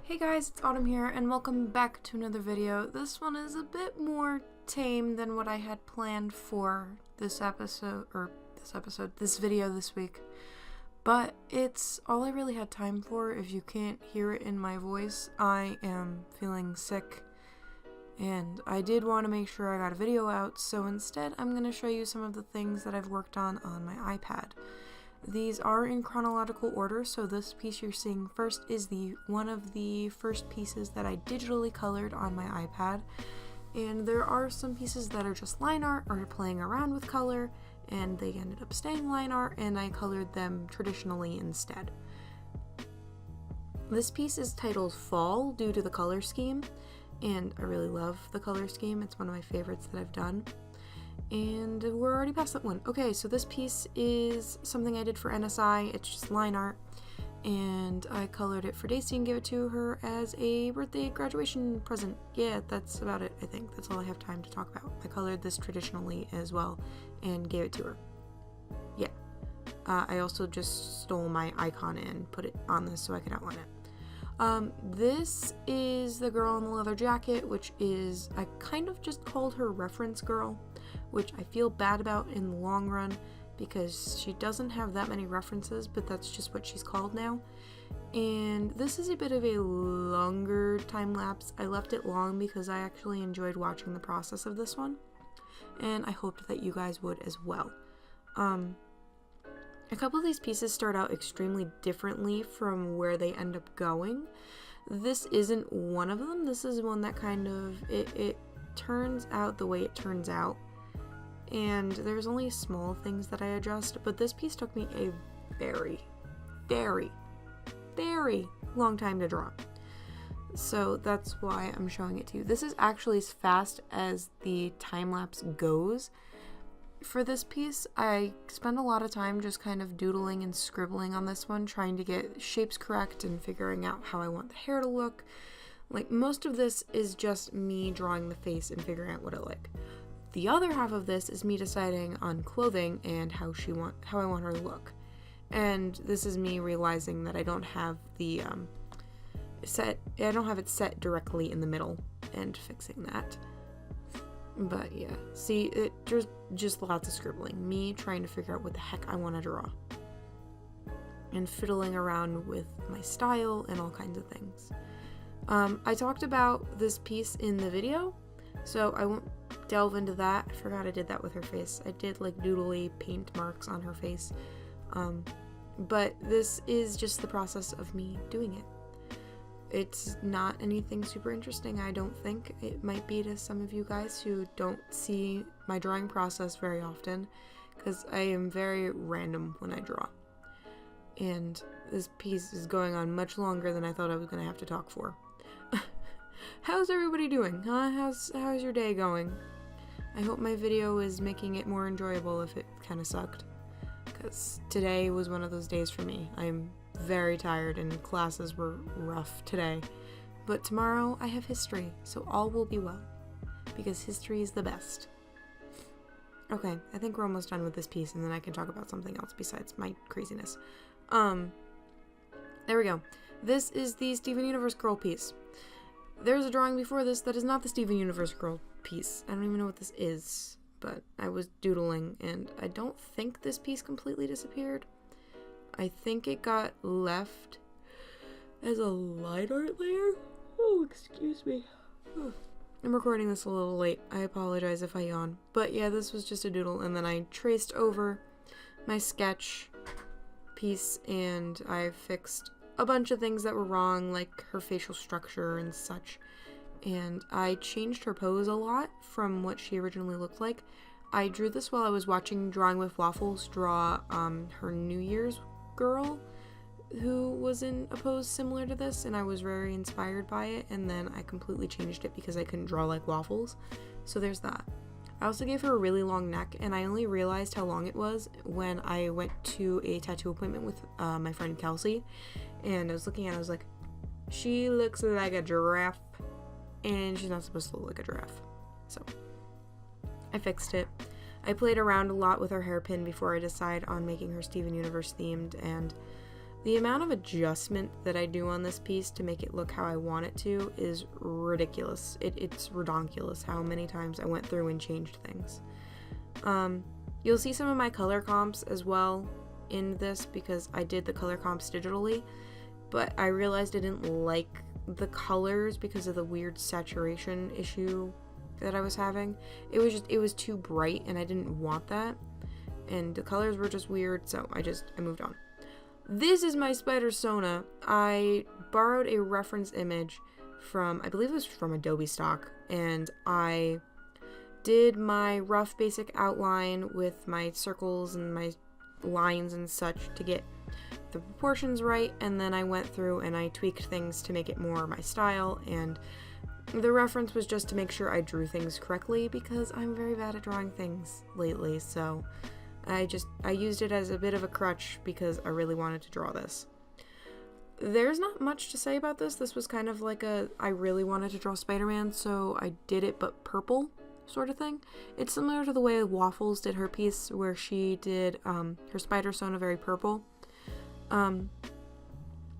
Hey guys, it's Autumn here, and welcome back to another video. This one is a bit more tame than what I had planned for this video this week. But it's all I really had time for. If you can't hear it in my voice, I am feeling sick, and I did want to make sure I got a video out, so instead I'm going to show you some of the things that I've worked on my iPad. These are in chronological order, so this piece you're seeing first is one of the first pieces that I digitally colored on my iPad. And there are some pieces that are just line art or playing around with color, and they ended up staying line art, and I colored them traditionally instead. This piece is titled Fall due to the color scheme, and I really love the color scheme. It's one of my favorites that I've done. And we're already past that one. Okay, so this piece is something I did for NSI. It's just line art, and I colored it for Daisy and gave it to her as a birthday graduation present. Yeah, that's about it, I think. That's all I have time to talk about. I colored this traditionally as well and gave it to her. Yeah. I also just stole my icon and put it on this so I could outline it. This is the girl in the leather jacket, which is, I kind of just called her reference girl, which I feel bad about in the long run because she doesn't have that many references, but that's just what she's called now. And this is a bit of a longer time lapse. I left it long because I actually enjoyed watching the process of this one, and I hoped that you guys would as well. A couple of these pieces start out extremely differently from where they end up going. This isn't one of them. This is one that kind of, it turns out the way it turns out. And there's only small things that I adjust, but this piece took me a very, very, very long time to draw. So that's why I'm showing it to you. This is actually as fast as the time-lapse goes. For this piece, I spent a lot of time just kind of doodling and scribbling on this one, trying to get shapes correct and figuring out how I want the hair to look. Like, most of this is just me drawing the face and figuring out what I like. The other half of this is me deciding on clothing and how I want her to look. And this is me realizing that I don't have the I don't have it set directly in the middle and fixing that. But yeah, see, there's just lots of scribbling. Me trying to figure out what the heck I want to draw. And fiddling around with my style and all kinds of things. I talked about this piece in the video, so I won't delve into that. I forgot I did that with her face. I did like doodly paint marks on her face. But this is just the process of me doing it. It's not anything super interesting, I don't think. It might be to some of you guys who don't see my drawing process very often, because I am very random when I draw. And this piece is going on much longer than I thought I was going to have to talk for. How's everybody doing, huh? How's your day going? I hope my video is making it more enjoyable if it kind of sucked, because today was one of those days for me. I'm very tired and classes were rough today, but tomorrow I have history, so all will be well, because history is the best. Okay, I think we're almost done with this piece, and then I can talk about something else besides my craziness. There we go. This is the Steven Universe Girl piece. There's a drawing before this that is not the Steven Universe Girl piece. I don't even know what this is, but I was doodling, and I don't think this piece completely disappeared. I think it got left as a line art layer. Oh, excuse me. I'm recording this a little late. I apologize if I yawn. But yeah, this was just a doodle, and then I traced over my sketch piece, and I fixed a bunch of things that were wrong, like her facial structure and such. And I changed her pose a lot from what she originally looked like. I drew this while I was watching Drawing with Waffles draw her New Year's girl who was in a pose similar to this, and I was very inspired by it, and then I completely changed it because I couldn't draw like Waffles. So there's that. I also gave her a really long neck, and I only realized how long it was when I went to a tattoo appointment with my friend Kelsey, and I was looking at it, I was like, she looks like a giraffe, and she's not supposed to look like a giraffe. So I fixed it. I played around a lot with her hairpin before I decided on making her Steven Universe themed, and The amount of adjustment that I do on this piece to make it look how I want it to is ridiculous. It's redonkulous how many times I went through and changed things. You'll see some of my color comps as well in this because I did the color comps digitally, but I realized I didn't like the colors because of the weird saturation issue that I was having. It was too bright and I didn't want that, and the colors were just weird, so I moved on. This is my Spider-Sona. I borrowed a reference image from, I believe it was from Adobe Stock, and I did my rough basic outline with my circles and my lines and such to get the proportions right, and then I went through and I tweaked things to make it more my style, and the reference was just to make sure I drew things correctly because I'm very bad at drawing things lately, so I used it as a bit of a crutch because I really wanted to draw this. There's not much to say about this. This was kind of like I really wanted to draw Spider-Man, so I did it but purple sort of thing. It's similar to the way Waffles did her piece where she did her Spider-Sona very purple. I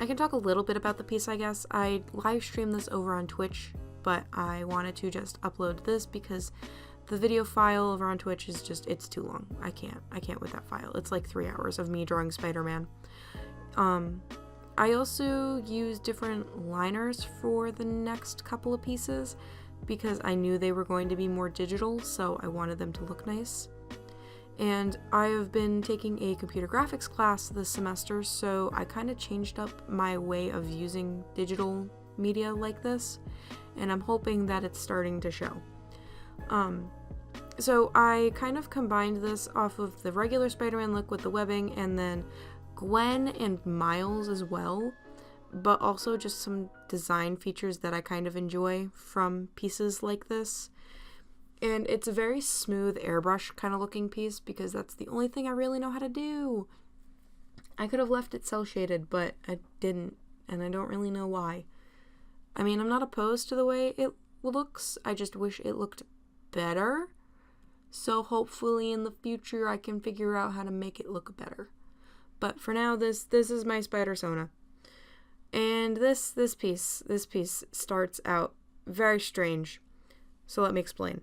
can talk a little bit about the piece, I guess. I live streamed this over on Twitch, but I wanted to just upload this because the video file over on Twitch is just, it's too long. I can't with that file. It's like 3 hours of me drawing Spider-Man. I also used different liners for the next couple of pieces because I knew they were going to be more digital, so I wanted them to look nice. And I have been taking a computer graphics class this semester, so I kind of changed up my way of using digital media like this, and I'm hoping that it's starting to show. So I kind of combined this off of the regular Spider-Man look with the webbing, and then Gwen and Miles as well, but also just some design features that I kind of enjoy from pieces like this. And it's a very smooth airbrush kind of looking piece because that's the only thing I really know how to do. I could have left it cel shaded, but I didn't, and I don't really know why. I mean, I'm not opposed to the way it looks, I just wish it looked better. So hopefully in the future I can figure out how to make it look better. But for now, this is my Spider-Sona. And this piece starts out very strange. So let me explain.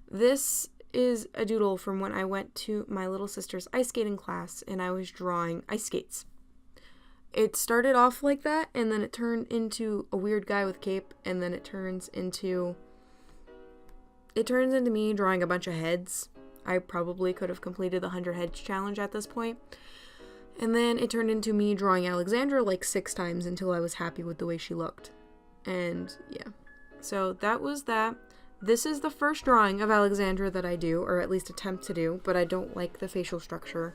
This is a doodle from when I went to my little sister's ice skating class and I was drawing ice skates. It started off like that, and then it turned into a weird guy with cape, and then it turns into me drawing a bunch of heads. I probably could have completed the 100 heads challenge at this point. And then it turned into me drawing Alexandra like 6 times until I was happy with the way she looked. And yeah, so that was that. This is the first drawing of Alexandra that I do, or at least attempt to do, but I don't like the facial structure,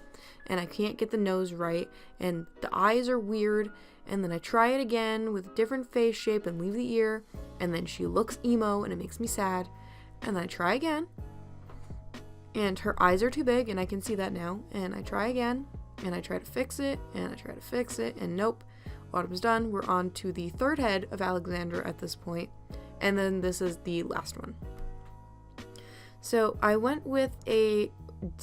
and I can't get the nose right, and the eyes are weird, and then I try it again with a different face shape and leave the ear, and then she looks emo, and it makes me sad, and then I try again, and her eyes are too big, and I can see that now, and I try again, and I try to fix it, and I try to fix it, and nope, Autumn's done. We're on to the 3rd head of Alexandra at this point. And then this is the last one. So I went with a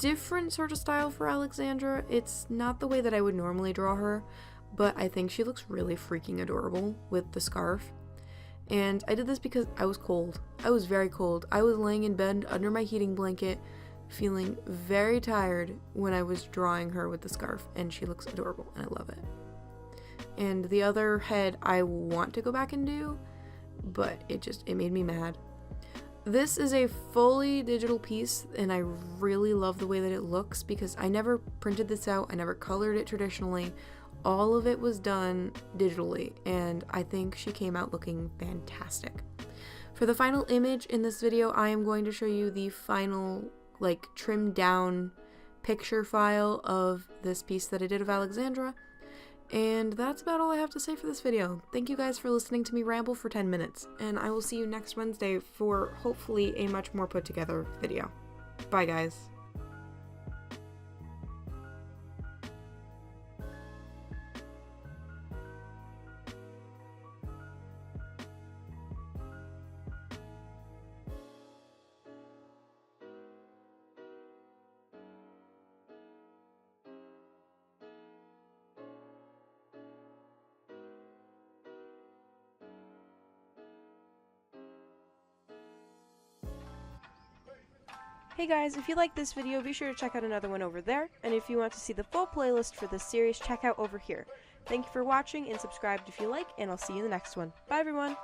different sort of style for Alexandra. It's not the way that I would normally draw her, but I think she looks really freaking adorable with the scarf. And I did this because I was cold. I was very cold. I was laying in bed under my heating blanket, feeling very tired when I was drawing her with the scarf, and she looks adorable, and I love it. And the other head I want to go back and do, but it made me mad. This is a fully digital piece, and I really love the way that it looks because I never printed this out, I never colored it traditionally. All of it was done digitally, and I think she came out looking fantastic. For the final image in this video, I am going to show you the final, like, trimmed down picture file of this piece that I did of Alexandra. And that's about all I have to say for this video. Thank you guys for listening to me ramble for 10 minutes, and I will see you next Wednesday for hopefully a much more put together video. Bye guys. Hey guys, if you like this video, be sure to check out another one over there, and if you want to see the full playlist for this series, check out over here. Thank you for watching, and subscribe if you like, and I'll see you in the next one. Bye everyone!